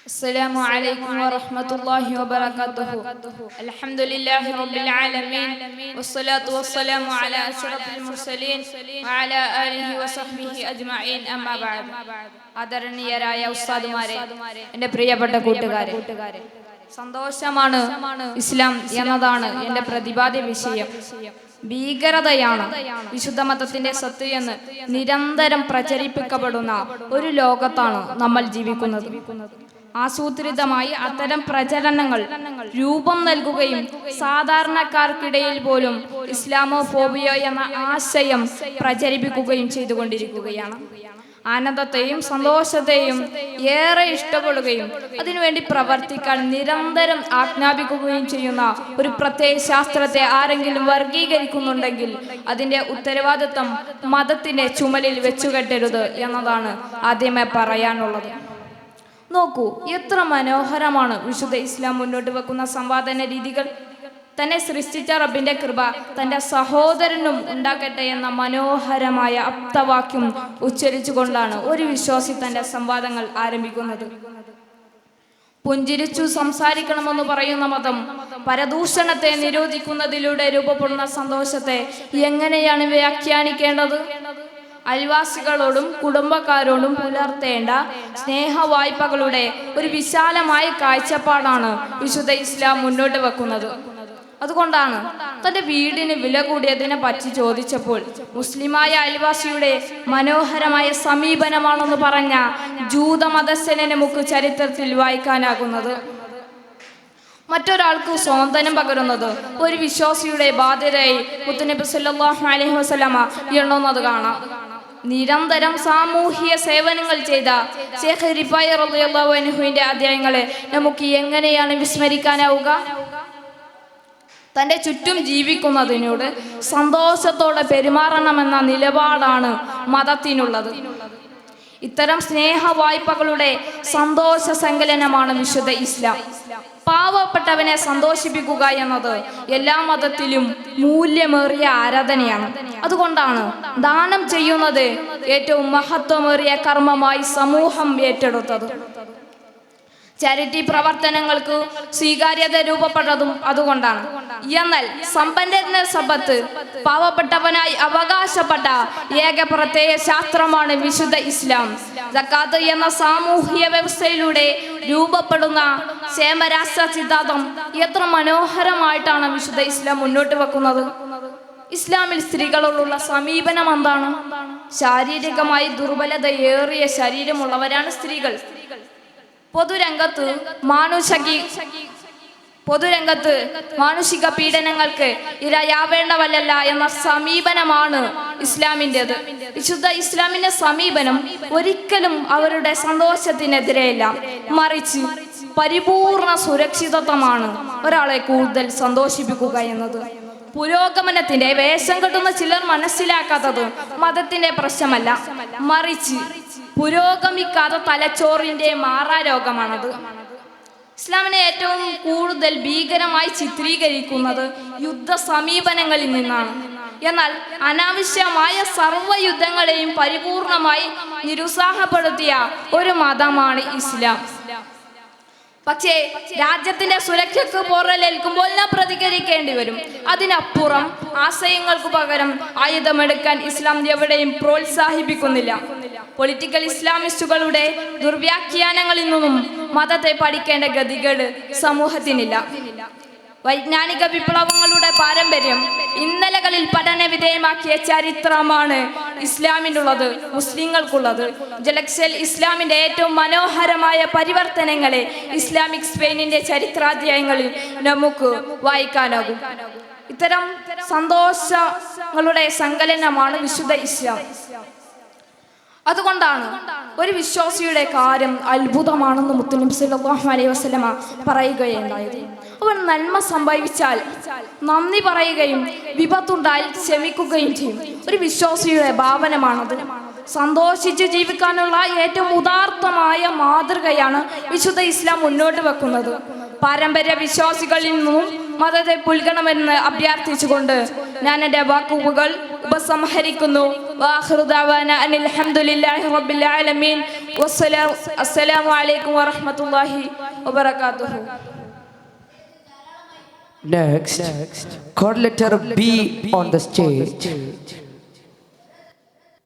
السلام عليكم ورحمة الله وبركاته. الحمد لله رب العالمين والصلاة والسلام على أشرف المرسلين وعلى آله وصحبه أجمعين. أما بعد. ആദരണീയരായ ഉസ്താദുമാരെ, എൻ്റെ പ്രിയപ്പെട്ട കൂട്ടുകാരെ, സന്തോഷമാണ് ഇസ്ലാം എന്നതാണ് എൻ്റെ പ്രതിപാദ്യ വിഷയം. ഭീകരതയാണ് വിശുദ്ധ മതത്തിന്റെ സത്ത് എന്ന് നിരന്തരം പ്രചരിപ്പിക്കപ്പെടുന്ന ഒരു ലോകത്താണ് നമ്മൾ ജീവിക്കുന്നത്. ആസൂത്രിതമായി അത്തരം പ്രചരണങ്ങൾ രൂപം നൽകുകയും സാധാരണക്കാർക്കിടയിൽ പോലും ഇസ്ലാമോഫോബിയ എന്ന ആശയം പ്രചരിപ്പിക്കുകയും ചെയ്തുകൊണ്ടിരിക്കുകയാണ്. ആനന്ദത്തെയും സന്തോഷത്തെയും ഏറെ ഇഷ്ടപ്പെടുകയും അതിനുവേണ്ടി പ്രവർത്തിക്കാൻ നിരന്തരം ആജ്ഞാപിക്കുകയും ചെയ്യുന്ന ഒരു പ്രത്യയ ശാസ്ത്രത്തെ ആരെങ്കിലും വർഗീകരിക്കുന്നുണ്ടെങ്കിൽ അതിൻ്റെ ഉത്തരവാദിത്വം മതത്തിൻ്റെ ചുമലിൽ വെച്ചുകെട്ടരുത് എന്നതാണ് ആദ്യമേ പറയാനുള്ളത്. നോക്കൂ, എത്ര മനോഹരമാണ് വിശുദ്ധ ഇസ്ലാം മുന്നോട്ട് വെക്കുന്ന സംവാദന രീതികൾ. തന്നെ സൃഷ്ടിച്ച റബ്ബിന്റെ കൃപ തൻ്റെ സഹോദരനും ഉണ്ടാക്കട്ടെ എന്ന മനോഹരമായ അപ്തവാക്യം ഉച്ചരിച്ചുകൊണ്ടാണ് ഒരു വിശ്വാസി തൻ്റെ സംവാദങ്ങൾ ആരംഭിക്കുന്നത്. പുഞ്ചിരിച്ചു സംസാരിക്കണമെന്ന് പറയുന്ന മതം പരദൂഷണത്തെ നിരോധിക്കുന്നതിലൂടെ രൂപപ്പെടുന്ന സന്തോഷത്തെ എങ്ങനെയാണ് വ്യാഖ്യാനിക്കേണ്ടത്? അയൽവാസികളോടും കുടുംബക്കാരോടും പുലർത്തേണ്ട സ്നേഹവായ്പകളുടെ ഒരു വിശാലമായ കാഴ്ചപ്പാടാണ് വിശുദ്ധ ഇസ്ലാം മുന്നോട്ട് വെക്കുന്നത്. അതുകൊണ്ടാണ് തൻ്റെ വീടിന് വില കൂടിയതിനെ പറ്റി ചോദിച്ചപ്പോൾ മുസ്ലിമായ അയൽവാസിയുടെ മനോഹരമായ സമീപനമാണെന്ന് പറഞ്ഞ ജൂതമതസ്ഥനെ നമുക്ക് ചരിത്രത്തിൽ വായിക്കാനാകുന്നത്. മറ്റൊരാൾക്ക് സ്വാതന്ത്ര്യം പകരുന്നത് ഒരു വിശ്വാസിയുടെ ബാധ്യതയായി മുത്തുനബി സല്ലല്ലാഹു അലൈഹി വസല്ലമ എണ്ണുന്നത് കാണാം. നിരന്തരം സാമൂഹിക സേവനങ്ങൾ ചെയ്ത ശൈഖ് റിഫായി റളിയല്ലാഹു അൻഹുവിന്റെ അധ്യായങ്ങളെ നമുക്ക് എങ്ങനെയാണ് വിസ്മരിക്കാനാവുക? തൻ്റെ ചുറ്റും ജീവിക്കുന്നതിനോട് സന്തോഷത്തോടെ പെരുമാറണമെന്ന നിലപാടാണ് മതത്തിനുള്ളത്. ഇത്തരം സ്നേഹവായ്പകളുടെ സന്തോഷ സങ്കലനമാണ് വിശുദ്ധ ഇസ്ലാം. പാവപ്പെട്ടവനെ സന്തോഷിപ്പിക്കുക എന്നത് എല്ലാ മതത്തിലും മൂല്യമേറിയ ആരാധനയാണ്. അതുകൊണ്ടാണ് ദാനം ചെയ്യുന്നത് ഏറ്റവും മഹത്വമേറിയ കർമ്മമായി സമൂഹം ഏറ്റെടുത്തത്. ചാരിറ്റി പ്രവർത്തനങ്ങൾക്ക് സ്വീകാര്യത രൂപപ്പെട്ടതും അതുകൊണ്ടാണ്. എന്നാൽ സമ്പന്നന്റെ സമ്പത്ത് പാവപ്പെട്ടവനായി അവകാശപ്പെട്ട ഏക പ്രത്യയ ശാസ്ത്രമാണ് വിശുദ്ധ ഇസ്ലാം. സക്കാത്ത് എന്ന സാമൂഹിക വ്യവസ്ഥയിലൂടെ രൂപപ്പെടുന്ന ക്ഷേമരാഷ്ട്ര സിദ്ധാന്തം എത്ര മനോഹരമായിട്ടാണ് വിശുദ്ധ ഇസ്ലാം മുന്നോട്ട് വെക്കുന്നത്. ഇസ്ലാമിൽ സ്ത്രീകളോടുള്ള സമീപനം എന്താണ്? ശാരീരികമായി ദുർബലതയേറിയ ശരീരമുള്ളവരാണ് സ്ത്രീകൾ. പൊതുരംഗത്ത് മാനുഷിക പീഡനങ്ങൾക്ക് ഇരയാവേണ്ടവല്ല എന്ന സമീപനമാണ് ഇസ്ലാമിൻ്റെത്. വിശുദ്ധ ഇസ്ലാമിന്റെ സമീപനം ഒരിക്കലും അവരുടെ സന്തോഷത്തിനെതിരെയല്ല, മറിച്ച് പരിപൂർണ സുരക്ഷിതത്വമാണ് ഒരാളെ കൂടുതൽ സന്തോഷിപ്പിക്കുക എന്നത്. പുരോഗമനത്തിന്റെ വേഷം കെട്ടുന്ന ചിലർ മനസ്സിലാക്കാത്തത് മതത്തിന്റെ പ്രശ്നമല്ല, മറിച്ച് പുരോഗമിക്കാത്ത തലച്ചോറിന്റെ മാറാരോഗമാണത്. ഇസ്ലാമിനെ ഏറ്റവും കൂടുതൽ ഭീകരമായി ചിത്രീകരിക്കുന്നത് യുദ്ധ സമീപനങ്ങളിൽ നിന്നാണ്. എന്നാൽ അനാവശ്യമായ സർവ്വയുദ്ധങ്ങളെയും പരിപൂർണമായി നിരുത്സാഹപ്പെടുത്തിയ ഒരു മതമാണ് ഇസ്ലാം. പക്ഷേ രാജ്യത്തിന്റെ സുരക്ഷയ്ക്ക് പോറലേൽക്കുമ്പോൾ നാം പ്രതികരിക്കേണ്ടി വരും. അതിനപ്പുറം ആശയങ്ങൾക്ക് പകരം ആയുധമെടുക്കാൻ ഇസ്ലാം എവിടെയും പ്രോത്സാഹിപ്പിക്കുന്നില്ല. പൊളിറ്റിക്കൽ ഇസ്ലാമിസ്റ്റുകളുടെ ദുർവ്യാഖ്യാനങ്ങളിൽ നിന്നും മതത്തെ പഠിക്കേണ്ട ഗതികേട് സമൂഹത്തിനില്ല. വൈജ്ഞാനിക വിപ്ലവങ്ങളുടെ പാരമ്പര്യം ഇന്നലകളിൽ പഠന വിധേയമാക്കിയ ചരിത്രമാണ് ഇസ്ലാമിനുള്ളത്, മുസ്ലിങ്ങൾക്കുള്ളത്. ജലക്സൽ ഇസ്ലാമിന്റെ ഏറ്റവും മനോഹരമായ പരിവർത്തനങ്ങളെ ഇസ്ലാമിക് സ്പെയിനിന്റെ ചരിത്രാധ്യായങ്ങളിൽ നമുക്ക് വായിക്കാനാകും. ഇത്തരം സന്തോഷങ്ങളുടെ സങ്കലനമാണ് വിശുദ്ധ ഇസ്ലാം. അതുകൊണ്ടാണ് ഒരു വിശ്വാസിയുടെ കാര്യം അത്ഭുതമാണെന്ന് മുത്തുനബി സല്ലല്ലാഹു അലൈഹി വസല്ലമ പറയുകയുണ്ടായത്. അവൻ നന്മ സംഭവിച്ചാൽ നന്ദി പറയുകയും വിപത്തുണ്ടായി ക്ഷമിക്കുകയും ചെയ്യും. ഒരു വിശ്വാസിയുടെ ഭാവനമാണത്. സന്തോഷിച്ച് ജീവിക്കാനുള്ള ഏറ്റവും ഉദാത്തമായ മാതൃകയാണ് വിശുദ്ധ ഇസ്ലാം മുന്നോട്ട് വെക്കുന്നത്. പാരമ്പര്യ വിശ്വാസികളിൽ നിന്നും മതത്തെ പുൽകണമെന്ന് അഭ്യർത്ഥിച്ചുകൊണ്ട് ഞാൻ എൻ്റെ വാക്കുകൾ ഉപസംഹരിക്കുന്നു. വാഖിറു ദഅവാന അനിൽ ഹംദുലില്ലാഹി റബ്ബിൽ ആലമീൻ. അസ്സലാമു അലൈക്കും വറഹ്മത്തുള്ളാഹി വബറകാതുഹു. Next, chord letter B on the stage.